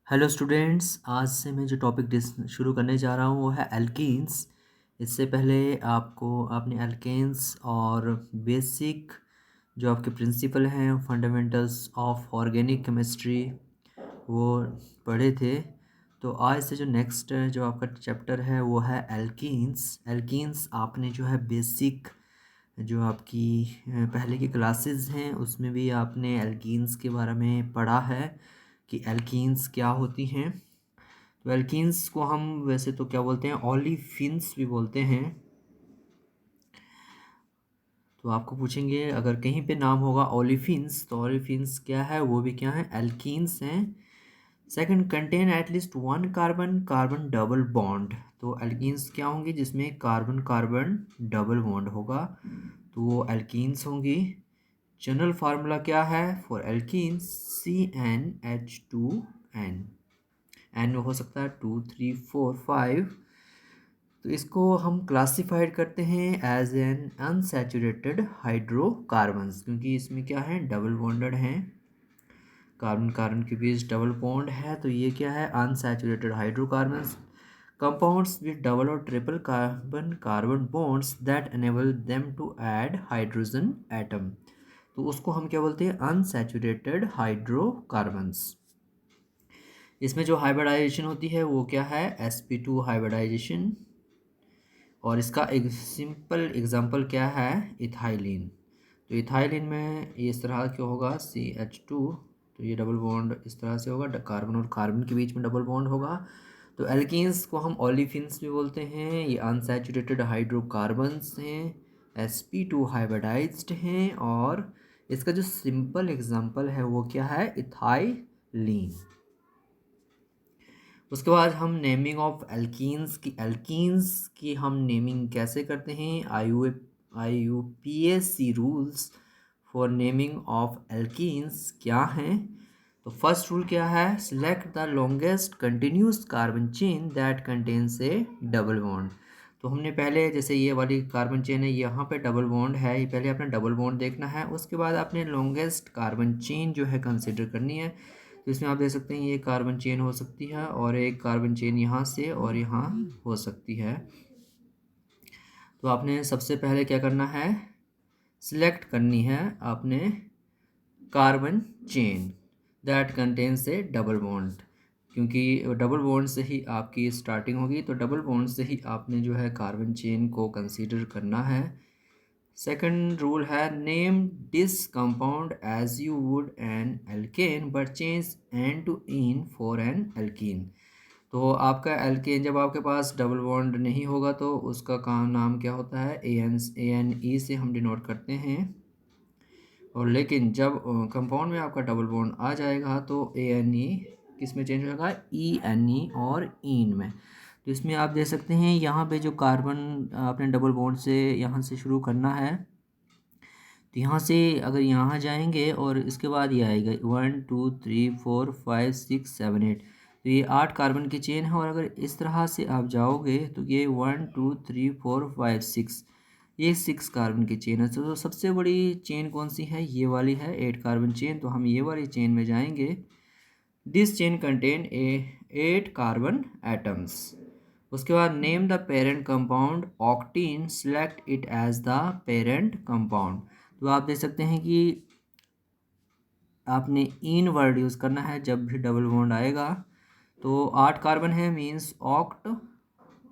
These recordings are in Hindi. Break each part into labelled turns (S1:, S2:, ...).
S1: हेलो स्टूडेंट्स, आज से मैं जो टॉपिक शुरू करने जा रहा हूँ वो है एल्कीन्स। इससे पहले आपने एल्केन्स और बेसिक जो आपके प्रिंसिपल हैं फंडामेंटल्स ऑफ ऑर्गेनिक केमिस्ट्री वो पढ़े थे। तो आज से जो नेक्स्ट जो आपका चैप्टर है वो है एल्कीन्स। एल्कीन्स आपने जो है बेसिक जो आपकी पहले की क्लासेस हैं उसमें भी आपने एल्कीन्स के बारे में पढ़ा है कि एल्कीन्स क्या होती हैं। तो एल्कीन्स को हम वैसे तो क्या बोलते हैं, ओलिफिन्स भी बोलते हैं। तो आपको पूछेंगे अगर कहीं पे नाम होगा ओलिफिन्स तो ओलिफिन्स क्या है, वो भी क्या है, एल्कीन्स हैं। Second, contain at least one carbon carbon double bond. तो एल्कीन्स क्या होंगी जिसमें कार्बन कार्बन डबल बॉन्ड होगा, तो वो एल्कीन्स होंगी। जनरल फार्मूला क्या है फॉर एल्कीन्स, CnH2n। एन हो सकता है 2, 3, 4, 5। तो इसको हम क्लासिफाइड करते हैं एज एन अनसैचुरेटेड हाइड्रोकार्बन्स, क्योंकि इसमें क्या है, डबल बॉन्डेड हैं, कार्बन कार्बन के बीच डबल बॉन्ड है, तो ये क्या है, unsaturated hydrocarbons. Compounds with double और triple carbon carbon bonds that enable them to add hydrogen atom, तो उसको हम क्या बोलते हैं, अनसैचुरेटेड हाइड्रोकार्बन्स। इसमें जो हाइब्रिडाइजेशन होती है वो क्या है, sp2 हाइब्रिडाइजेशन। और इसका एक सिंपल एग्जांपल क्या है, इथाइलिन। तो इथाइलिन में ये इस तरह क्यों होगा, CH2, तो ये डबल बॉन्ड इस तरह से होगा, कार्बन और कार्बन के बीच में डबल बॉन्ड होगा। तो एल्कीन्स को हम ओलिफिन्स भी बोलते हैं, ये अनसैचुरेटेड हाइड्रोकार्बन्स हैं, sp2 हाइब्रिडाइज्ड हैं। और इसका जो सिंपल एग्जांपल है वो क्या है, इथाइलिन। उसके बाद हम नेमिंग ऑफ एल्कीन्स की हम नेमिंग कैसे करते हैं, IUPAC rules for naming of alkenes क्या हैं। तो फर्स्ट रूल क्या है, select the longest continuous carbon chain that contains A double bond. तो हमने पहले जैसे ये वाली कार्बन चेन है, यहाँ पे डबल बॉन्ड है, ये पहले आपने डबल बॉन्ड देखना है, उसके बाद आपने लॉन्गेस्ट कार्बन चेन जो है कंसिडर करनी है। तो इसमें आप देख सकते हैं ये कार्बन चेन हो सकती है और एक कार्बन चेन यहाँ से और यहाँ हो सकती है। तो आपने सबसे पहले क्या करना है, सिलेक्ट करनी है आपने carbon chain that contains A double bond, क्योंकि डबल बॉन्ड से ही आपकी स्टार्टिंग होगी, तो डबल बॉन्ड से ही आपने जो है कार्बन चेन को कंसीडर करना है। सेकंड रूल है, name this compound as you would an alkane but change ane to ene for an alkene. तो आपका एल्केन जब आपके पास डबल बॉन्ड नहीं होगा तो उसका नाम क्या होता है, ANE से हम डिनोट करते हैं। और लेकिन जब कंपाउंड में आपका डबल बॉन्ड आ जाएगा तो ANE किस में चेंज होगा, ENE और इन में। तो इसमें आप देख सकते हैं यहाँ पे जो कार्बन आपने डबल बॉन्ड से यहाँ से शुरू करना है, तो यहाँ से अगर यहाँ जाएंगे और इसके बाद ये आएगा 1, 2, 3, 4, 5, 6, 7, 8, तो ये 8 कार्बन की चेन है। और अगर इस तरह से आप जाओगे तो ये 1, 2, 3, 4, 5, 6, ये 6 कार्बन की चेन है। तो सबसे बड़ी चेन कौन सी है, ये वाली है 8 कार्बन चेन, तो हम ये वाली चेन में जाएंगे। This chain contain 8 carbon atoms. उसके बाद name the parent compound octene, select it as the parent compound. तो आप देख सकते हैं कि आपने इन वर्ड यूज़ करना है जब भी डबल बॉन्ड आएगा। तो 8 कार्बन है मीन्स ऑक्ट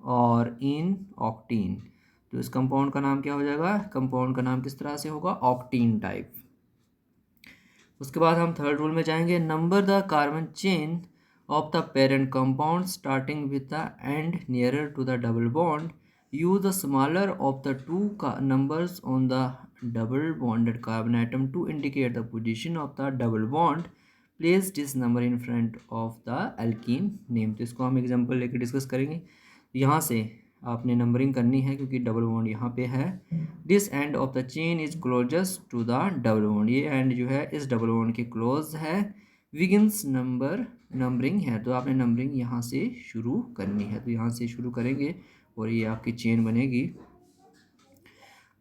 S1: और इन ऑक्टीन, तो इस कंपाउंड का नाम क्या हो जाएगा, कंपाउंड का नाम किस तरह से होगा, ऑक्टीन टाइप। उसके बाद हम थर्ड रूल में जाएंगे, number the carbon chain of the parent compound starting with the end nearer to the double bond, use the smaller of the two numbers on the double bonded carbon atom to indicate the position of the double bond, place this number in front of the alkene name। तो इसको हम एग्जांपल लेके डिस्कस करेंगे। यहाँ से आपने नंबरिंग करनी है क्योंकि डबल बॉन्ड यहाँ पे है। This end of the chain is closest to the double bond, ये एंड जो है इस डबल बॉन्ड के क्लोज है। विगिन्स नंबरिंग है, तो आपने नंबरिंग यहाँ से शुरू करनी है, तो यहाँ से शुरू करेंगे और ये आपकी चेन बनेगी।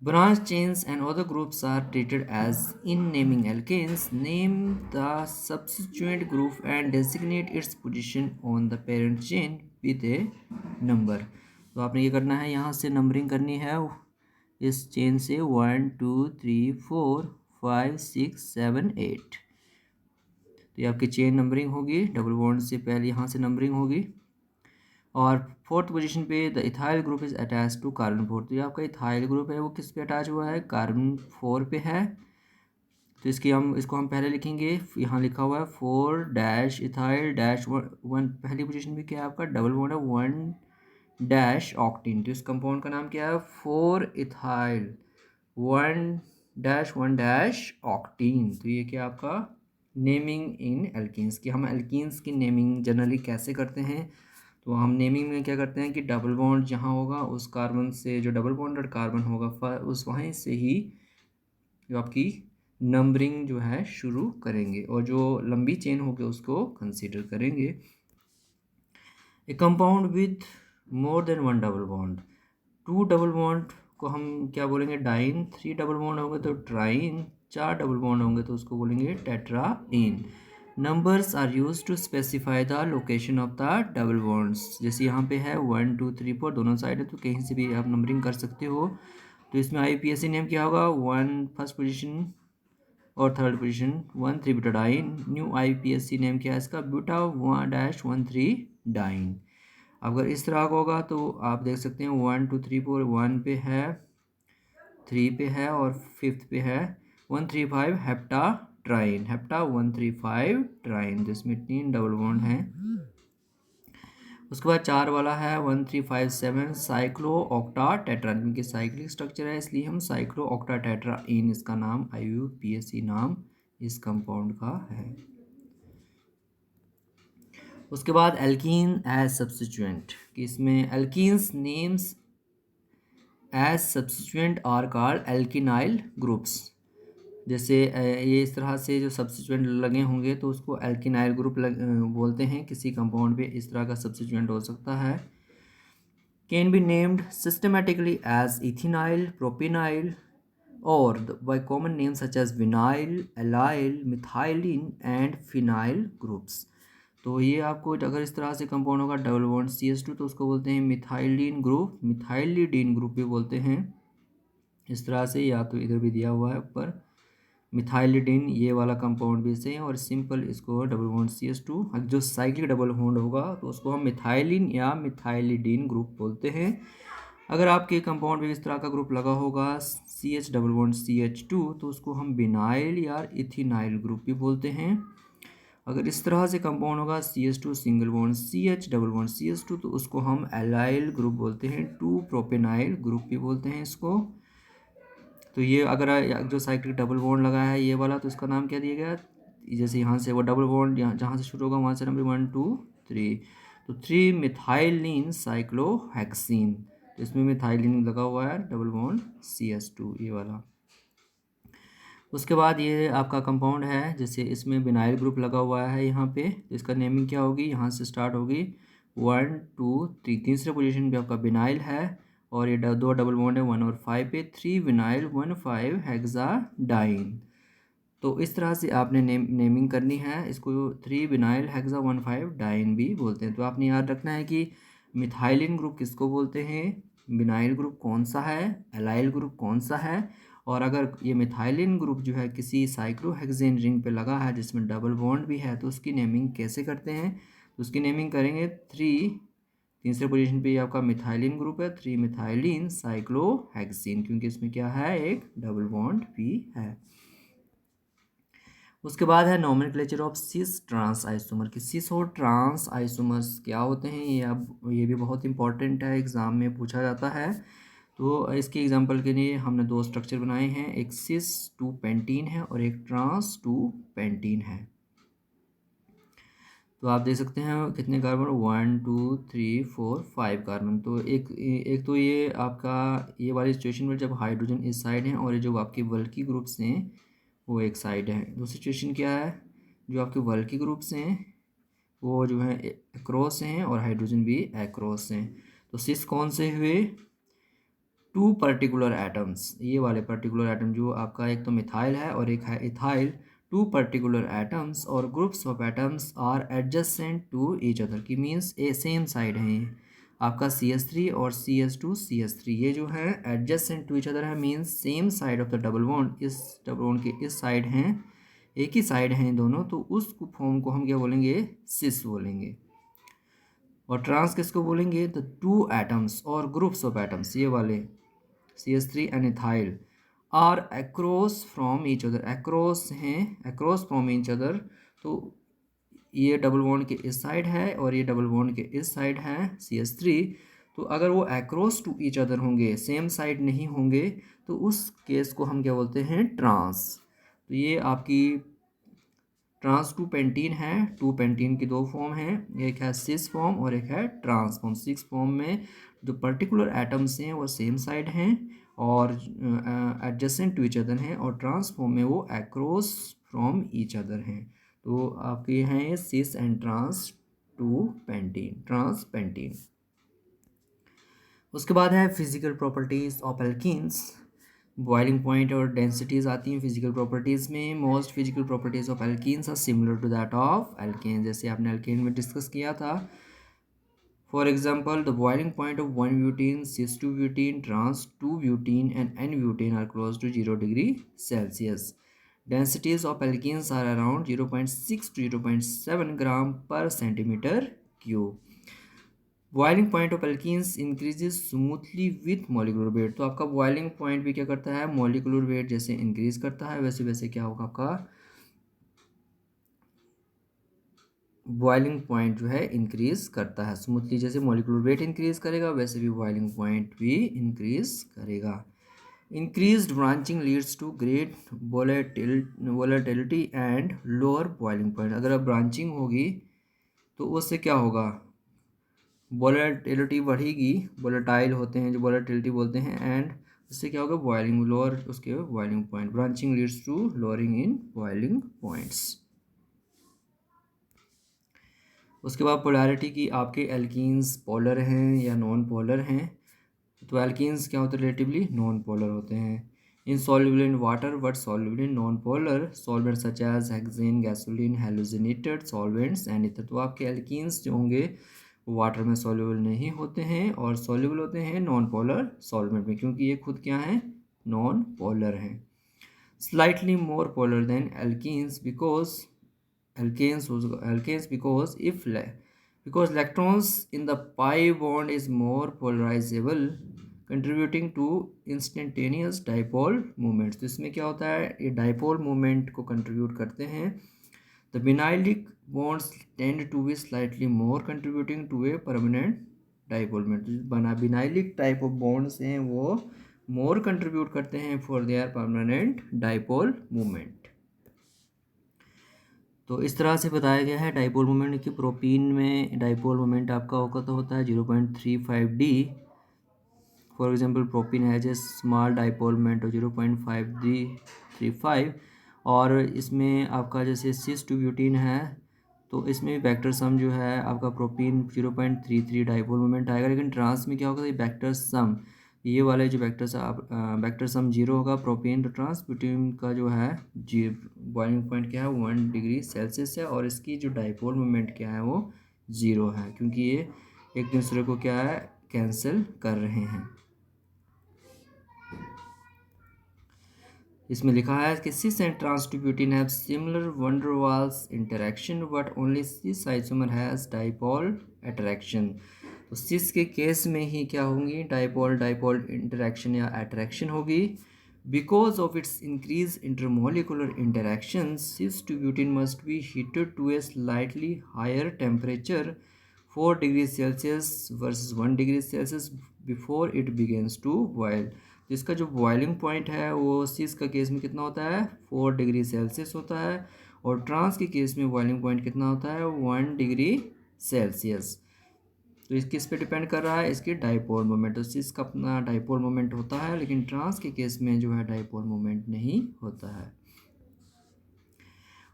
S1: Branch chains and other groups are treated as in naming alkanes. Name the subsequent group and designate its position on the parent chain with a number. तो आपने ये करना है, यहाँ से नंबरिंग करनी है इस चेन से 1 2 3 4 5 6 7 8। तो ये आपकी चेन नंबरिंग होगी, डबल बॉन्ड से पहले यहाँ से नंबरिंग होगी। और फोर्थ पोजीशन पे the ethyl group is attach to carbon 4। तो ये आपका इथाइल ग्रुप है वो किस पे अटैच हुआ है, कार्बन 4 पे है। तो इसको हम पहले लिखेंगे, यहाँ लिखा हुआ है 4 डैश इथाइल डैश 1। पहली पोजीशन पे क्या है आपका, डबल बॉन्ड है 1 डैश ऑक्टीन। तो इस कंपाउंड का नाम क्या है, 4 इथाइल 1 डैश ऑक्टीन। तो ये क्या आपका नेमिंग इन एल्कीन्स की। हम एल्कीन्स की नेमिंग जनरली कैसे करते हैं, तो हम नेमिंग में क्या करते हैं कि डबल बॉन्ड जहाँ होगा उस कार्बन से, जो डबल बॉन्डेड कार्बन होगा उस वहीं से ही जो आपकी नंबरिंग जो है शुरू करेंगे, और जो लंबी चेन होगी उसको कंसीडर करेंगे। ए compound with more than 1 double bond, 2 double bond को हम क्या बोलेंगे, डाइन। 3 डबल बॉन्ड होंगे तो ट्राइन। 4 डबल बॉन्ड होंगे तो उसको बोलेंगे tetrayne. Numbers are use to specify the location of the double bonds. जैसे यहाँ पे है 1 2 3 4 दोनों साइड है, तो कहीं से भी आप नंबरिंग कर सकते हो। तो इसमें IUPAC नेम क्या होगा, 1 फर्स्ट पोजीशन और third position 1 3 butadiene. New IUPAC name क्या है इसका, ब्यूटा 1 3 डाइन। अगर इस तरह का होगा तो आप देख सकते हैं 1 2 3 4 1 पे है, 3 पे है और 5th पे है 1 3 5 हेप्टा ट्राइन, हेप्टा 1 3 5 ट्राइन। जिसमें 3 डबल बॉन्ड हैं। उसके बाद 4 वाला है 1 3 5 7 साइक्लो ऑक्टा टेट्राइन, क्योंकि साइक्लिक स्ट्रक्चर है इसलिए हम साइक्लो ऑक्टा टेट्राइन इसका नाम, IUPAC नाम इस कंपाउंड का है। उसके बाद एल्कीन एज सब्स्टिट्यूएंट, कि इसमें alkenes names as substituent are called alkenyl groups. जैसे ये इस तरह से जो सब्स्टिट्यूएंट लगे होंगे तो उसको एल्किनाइल ग्रुप बोलते हैं। किसी कंपाउंड पे इस तरह का सब्स्टिट्यूएंट हो सकता है। Can be named systematically as ethenyl, propenyl और by common names such as vinyl, allyl, methylene and phenyl groups। तो ये आपको अगर इस तरह से कंपाउंड होगा डबल बॉन्ड CH2 तो उसको बोलते हैं मिथाइलिन ग्रुप, मिथाइलिडीन ग्रुप भी बोलते हैं इस तरह से, या तो इधर भी दिया हुआ है ऊपर मिथाइलिडीन, ये वाला कंपाउंड भी से है। और सिंपल इसको डबल बॉन्ड CH2 जो साइक्लिक डबल बॉन्ड होगा तो उसको हम मिथाइलिन या मिथाइलिडीन ग्रुप बोलते हैं। अगर आपके कंपाउंड में इस तरह का ग्रुप लगा होगा CH डबल बॉन्ड CH2 तो उसको हम बिनाइल या इथिनाइल ग्रुप भी बोलते हैं। अगर इस तरह से कंपाउंड होगा CH2 single bond CH double bond CH2 तो उसको हम एलाइल ग्रुप बोलते हैं, 2 प्रोपेनाइल ग्रुप भी बोलते हैं इसको। तो ये अगर जो साइक्लिक डबल बॉन्ड लगा है ये वाला तो इसका नाम क्या दिया गया, जैसे यहाँ से वो डबल बॉन्ड जहाँ से शुरू होगा वहाँ से नंबर 1 2 3, तो 3 मिथाइलिन साइक्लोहेक्सीन। तो इसमें मिथाइलिन लगा हुआ है डबल बॉन्ड CH2 ये वाला। उसके बाद ये आपका कंपाउंड है, जैसे इसमें बिनाइल ग्रुप लगा हुआ है यहाँ पे, तो इसका नेमिंग क्या होगी, यहाँ से स्टार्ट होगी 1 2 3, तीसरे पोजीशन पे आपका बिनाइल है और ये दो डबल बॉन्ड है 1 और 5 पे, 3 विनाइल 1 5 हेक्साडाइन। तो इस तरह से आपने नेमिंग करनी है इसको, 3 विनाइल हेक्सा 1 5 डाइन भी बोलते हैं। तो आपने याद रखना है कि मिथाइलिन ग्रुप किसको बोलते हैं, बिनाइल ग्रुप कौन सा है, एलाइल ग्रुप कौन सा है। और अगर ये मिथाइलिन ग्रुप जो है किसी साइक्लोहेक्सेन रिंग पे लगा है जिसमें डबल बॉन्ड भी है तो उसकी नेमिंग कैसे करते हैं, तो उसकी नेमिंग करेंगे 3, तीसरे पोजीशन पे ये आपका मिथाइलिन ग्रुप है 3 मिथाइलिन साइक्लोहेक्सीन, क्योंकि इसमें क्या है एक डबल बॉन्ड भी है। उसके बाद है nomenclature of cis trans isomer, कि सिस और ट्रांस आइसोमर्स क्या होते हैं, ये भी बहुत इंपॉर्टेंट है, एग्जाम में पूछा जाता है। तो इसके एग्जांपल के लिए हमने दो स्ट्रक्चर बनाए हैं, एक सिस 2 पेंटीन है और एक ट्रांस 2 पेंटीन है। तो आप देख सकते हैं कितने कार्बन, 1 2 3 4 5 कार्बन। तो एक तो ये आपका ये वाली सिचुएशन में जब हाइड्रोजन इस साइड है और ये जो आपके बल्कि ग्रुप्स हैं वो एक साइड है। दूसरी सिचुएशन क्या है, जो आपके बल्कि ग्रुप्स हैं वो जो है अक्रॉस हैं और हाइड्रोजन भी अक्रॉस हैं। तो सिस कौन से हुए, टू पर्टिकुलर एटम्स, ये वाले पर्टिकुलर एटम जो आपका एक तो मिथाइल है और एक है इथाइल, टू पर्टिकुलर एटम्स और groups of atoms are adjacent to each other, की मीन्स ए सेम साइड है ये आपका CH3 और CS2 CH3 ये जो है एडजेसेंट टू ईच अदर है, means same side of the double bond, इस डबल बॉन्ड के इस साइड हैं, एक ही साइड हैं दोनों, तो उस फॉर्म को हम क्या बोलेंगे, सिस बोलेंगे। और ट्रांस किसको बोलेंगे, द टू एटम्स और ग्रुप्स ऑफ एटम्स, ये वाले CH3 and ethyl are across from each other, across हैं, अक्रॉस फ्रॉम ईच अदर, तो ये डबल बॉन्ड के इस साइड है और ये डबल बॉन्ड के इस साइड है CH3, तो अगर वो अक्रॉस टू ईच अदर होंगे, सेम साइड नहीं होंगे, तो उस केस को हम क्या बोलते हैं, ट्रांस। तो ये आपकी ट्रांस टू पेंटीन है, टू पेंटीन की दो फॉर्म हैं, एक है सिस फॉर्म और एक है ट्रांस फॉर्म। सिस फॉर्म में जो पर्टिकुलर एटम्स हैं वो सेम साइड हैं और एडजेसेंट टू ईच अदर हैं, और ट्रांस फॉर्म में वो अक्रॉस फ्रॉम ईच अदर हैं। तो आपके हैं cis and trans two pentene, trans pentene. उसके बाद है physical properties of alkenes, boiling point और डेंसिटीज आती हैं फिजिकल प्रॉपर्टीज़ में। Most physical properties of alkenes are similar to that of alkane, जैसे आपने एल्केन में डिस्कस किया था। For example the boiling point of 1 butene, cis 2 butene, trans 2 butene and N butene are close to 0 degree Celsius. Densities of alkenes are around 0.6 to 0.7 gram per centimeter cube. Boiling point of alkenes increases smoothly with molecular weight, तो आपका बॉइलिंग पॉइंट भी क्या करता है, मॉलिकुलर वेट जैसे इंक्रीज करता है वैसे वैसे क्या होगा आपका बॉइलिंग पॉइंट जो है इंक्रीज करता है स्मूथली, जैसे मॉलिकुलर वेट इंक्रीज करेगा वैसे भी बॉइलिंग पॉइंट भी इंक्रीज करेगा। Increased branching leads to great volatility and lower boiling point, अगर अब ब्रांचिंग होगी तो उससे क्या होगा, वोलेटिलिटी बढ़ेगी, वोलेटाइल होते हैं जो वोलेटिलिटी बोलते हैं, एंड इससे क्या होगा बॉइलिंग, लोअर उसके boiling point, branching leads to lowering in boiling points. उसके बाद पोलैरिटी की, आपके एल्कीन्स पोलर हैं या नॉन पोलर हैं, तो एल्कीन्स क्या होते हैं, रिलेटिवली नॉन पोलर होते हैं। insoluble in water but soluble in non-polar solvents such as hexane, gasoline, halogenated solvents and ether, तो आपके एल्कीन्स जो होंगे वाटर में सॉल्युबल नहीं होते हैं और सॉल्युबल होते हैं नॉन पोलर सॉल्वेंट में, क्योंकि ये खुद क्या हैं, नॉन पोलर हैं। Slightly more polar than alkenes because alkanes because electrons in the pi bond is more polarizable contributing to instantaneous dipole moments, तो इसमें क्या होता है, ये dipole moment को contribute करते हैं। The vinylic bonds tend to be slightly more contributing to a permanent dipole moment, बना vinylic type of bonds हैं वो more contribute करते हैं for their permanent dipole moment। तो इस तरह से बताया गया है डाइपोल मोमेंट की। प्रोपीन में डाइपोल मोमेंट आपका होगा तो होता है 0.35D। For example propene has a small dipole moment of 0.5D35, और इसमें आपका जैसे सिस 2 ब्यूटीन है तो इसमें वेक्टर सम जो है आपका प्रोपीन 0.33 डाइपोल मोमेंट आएगा, लेकिन ट्रांस में क्या होगा, वेक्टर सम, ये वाले जो वेक्टर सम 0 होगा प्रोपेन, तो ट्रांस ब्यूटेन का जो है जी बॉइलिंग पॉइंट क्या है 1 डिग्री सेल्सियस है, और इसकी जो डाइपोल मोमेंट क्या है वो 0 है, क्योंकि ये एक दूसरे को क्या है कैंसिल कर रहे हैं। इसमें लिखा है कि cis and trans two butane have similar van der Waals interaction but only cis isomer has dipole attraction, तो सिस के केस में ही क्या होंगी, डाइपोल डाइपोल इंटरेक्शन या अट्रैक्शन होगी। Because of its increase intermolecular interaction cis two butane must be heated to a slightly higher temperature 4 degree Celsius versus 1 degree Celsius before it begins to boil, जिसका जो बॉइलिंग पॉइंट है वो सिस का केस में कितना होता है 4 डिग्री सेल्सियस होता है, और ट्रांस के केस में बॉइलिंग पॉइंट कितना होता है 1 डिग्री सेल्सियस। तो इस किस पे डिपेंड कर रहा है, इसके डाइपोल मोमेंट, तो सिस का अपना डाइपोल मोमेंट होता है, लेकिन ट्रांस के केस में जो है डाइपोल मोमेंट नहीं होता है।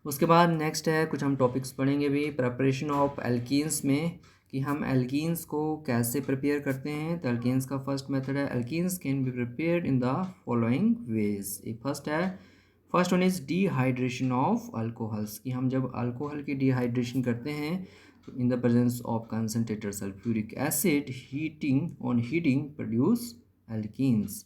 S1: उसके बाद नेक्स्ट है कुछ हम टॉपिक्स पढ़ेंगे भी प्रिपरेशन ऑफ एल्कीन्स में, कि हम एल्कीन्स को कैसे प्रिपेयर करते हैं। तो एल्कीन्स का फर्स्ट मेथड है, alkenes can be prepared in the following ways. एक first one is dehydration of alcohols, कि हम जब अल्कोहल की डिहाइड्रेशन करते हैं तो in the presence of concentrated sulphuric acid heating produce alkenes.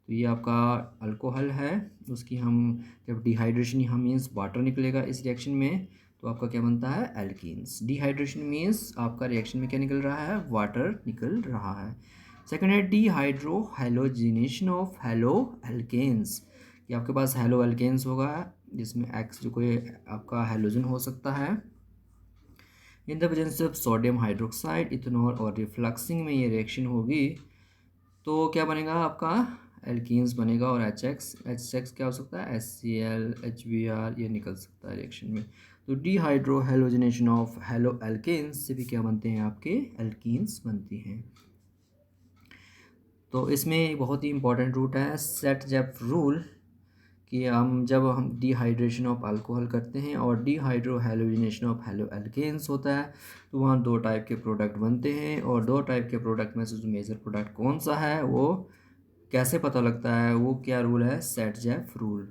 S1: तो ये आपका अल्कोहल है, उसकी हम जब डिहाइड्रेशन यहाँ मीन्स वाटर निकलेगा इस रिएक्शन में, तो आपका क्या बनता है, एल्कीन्स। डिहाइड्रेशन मीन्स आपका रिएक्शन में क्या निकल रहा है, वाटर निकल रहा है। सेकंड है dehydrohalogenation of haloalkanes, कि आपके पास हेलो एल्केन्स होगा जिसमें एक्स जो कोई आपका हेलोजन हो सकता है। इन the presence of sodium hydroxide, ethanol और रिफ्लक्सिंग में ये रिएक्शन होगी तो क्या बनेगा, आपका एल्कीन्स बनेगा। और एच एक्स क्या हो सकता है, HCl HBr ये निकल सकता है रिएक्शन में। तो dehydrohalogenation of haloalkanes से भी क्या बनते हैं, आपके एल्कीन्स बनती हैं। तो इसमें बहुत ही इंपॉर्टेंट रूट है सेट-जेफ रूल, कि जब हम डिहाइड्रेशन ऑफ अल्कोहल करते हैं और dehydrohalogenation of haloalkanes होता है तो वहाँ दो टाइप के प्रोडक्ट बनते हैं, और दो टाइप के प्रोडक्ट में से जो मेजर प्रोडक्ट कौन सा है वो कैसे पता लगता है, वो क्या रूल है, सेट-जेफ रूल।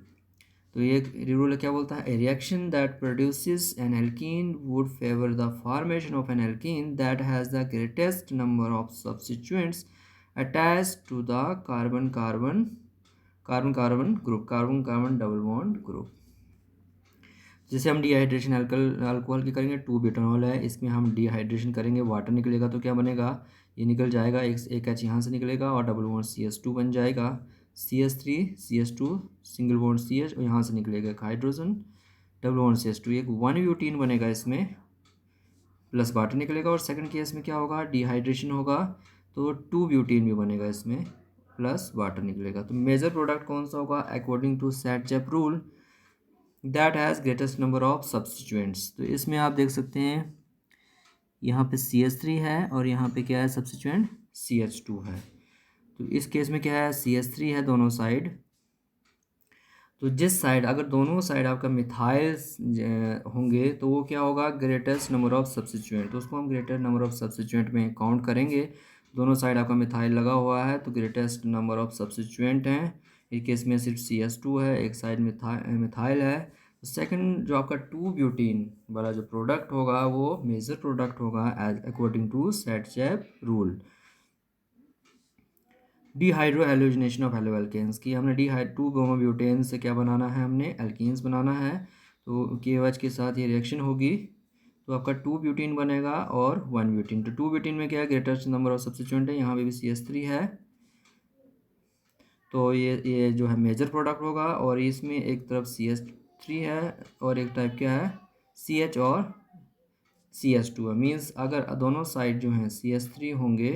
S1: तो ये रूल क्या बोलता है, a reaction that produces an alkene would favour the formation of an alkene that has the greatest number of substituents attached to the carbon carbon carbon double bond group. जैसे हम डिहाइड्रेशन अल्कोहल की करेंगे, 2 ब्यूटानॉल है, इसमें हम डिहाइड्रेशन करेंगे, वाटर निकलेगा तो क्या बनेगा, ये निकल जाएगा, एक एच यहाँ से निकलेगा और डबल बॉन्ड CH2 बन जाएगा, CH3 CH2 single bond CH और यहाँ से निकलेगा एक हाइड्रोजन डबल बॉन्ड CH2, एक 1 ब्यूटीन बनेगा इसमें प्लस वाटर निकलेगा। और सेकंड केस में क्या होगा, डिहाइड्रेशन होगा तो 2 ब्यूटीन भी बनेगा इसमें प्लस वाटर निकलेगा। तो मेजर प्रोडक्ट कौन सा होगा, according to Saytzeff rule, that has greatest number of substituents. तो इसमें आप देख सकते हैं यहाँ पे CH3 है और यहाँ पे क्या है सब्स्टिट्यूएंट, CH2 है। तो इस केस में क्या है, CH3 है दोनों साइड, तो जिस साइड अगर दोनों साइड आपका मिथाइल होंगे तो वो क्या होगा, ग्रेटेस्ट नंबर ऑफ सब्स्टिट्यूएंट, तो उसको हम ग्रेटेस्ट नंबर ऑफ सब्स्टिट्यूएंट में काउंट करेंगे। दोनों साइड आपका मिथाइल लगा हुआ है तो ग्रेटेस्ट नंबर ऑफ सब्स्टिट्यूएंट हैं। एक केस में सिर्फ CH2 है, एक साइड मिथाइल है। तो सेकंड जो आपका 2 ब्यूटीन वाला जो प्रोडक्ट होगा वो मेजर प्रोडक्ट होगा as according to Saytzeff rule. Dehydrohalogenation of haloalkanes, की हमने 2 ब्रोमोब्यूटेन से क्या बनाना है, हमने एल्कीन्स बनाना है। तो KOH के साथ ये रिएक्शन होगी तो आपका 2 ब्यूटीन बनेगा और 1 ब्यूटीन। तो 2 ब्यूटीन में क्या है, ग्रेटेस्ट नंबर ऑफ सब्स्टिट्यूएंट है, यहाँ पे भी CH3 है, तो ये जो है मेजर प्रोडक्ट होगा। और इसमें एक तरफ CH3 है और एक टाइप क्या है, CH और CH2 है। मीन्स अगर दोनों साइड जो हैं CH3 होंगे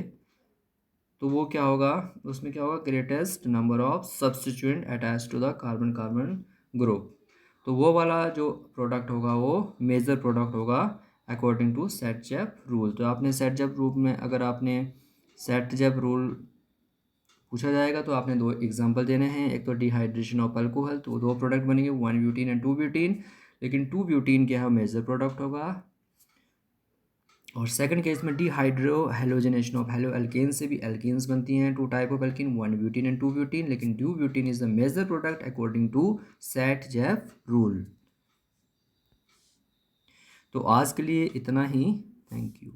S1: तो वो क्या होगा, उसमें क्या होगा, greatest number of substituent attach to the carbon carbon group. तो वो वाला जो प्रोडक्ट होगा वो मेजर प्रोडक्ट होगा अकॉर्डिंग टू सेट-जेफ रूल। तो आपने सेट-जेफ रूल में अगर आपने सेट-जेफ रूल पूछा जाएगा तो आपने 2 एग्जांपल देने हैं, एक तो डिहाइड्रेशन ऑफ अल्कोहल, तो 2 प्रोडक्ट बनेंगे, 1 ब्यूटीन एंड 2 ब्यूटीन, लेकिन 2 ब्यूटीन क्या है, मेजर प्रोडक्ट होगा। और सेकंड केस में dehydrohalogenation of haloalkane से भी एल्कीन्स बनती हैं, 2 type of alkene, 1 butene and 2 butene, लेकिन 2 butene is the major product according to Saytzeff rule. तो आज के लिए इतना ही, थैंक यू।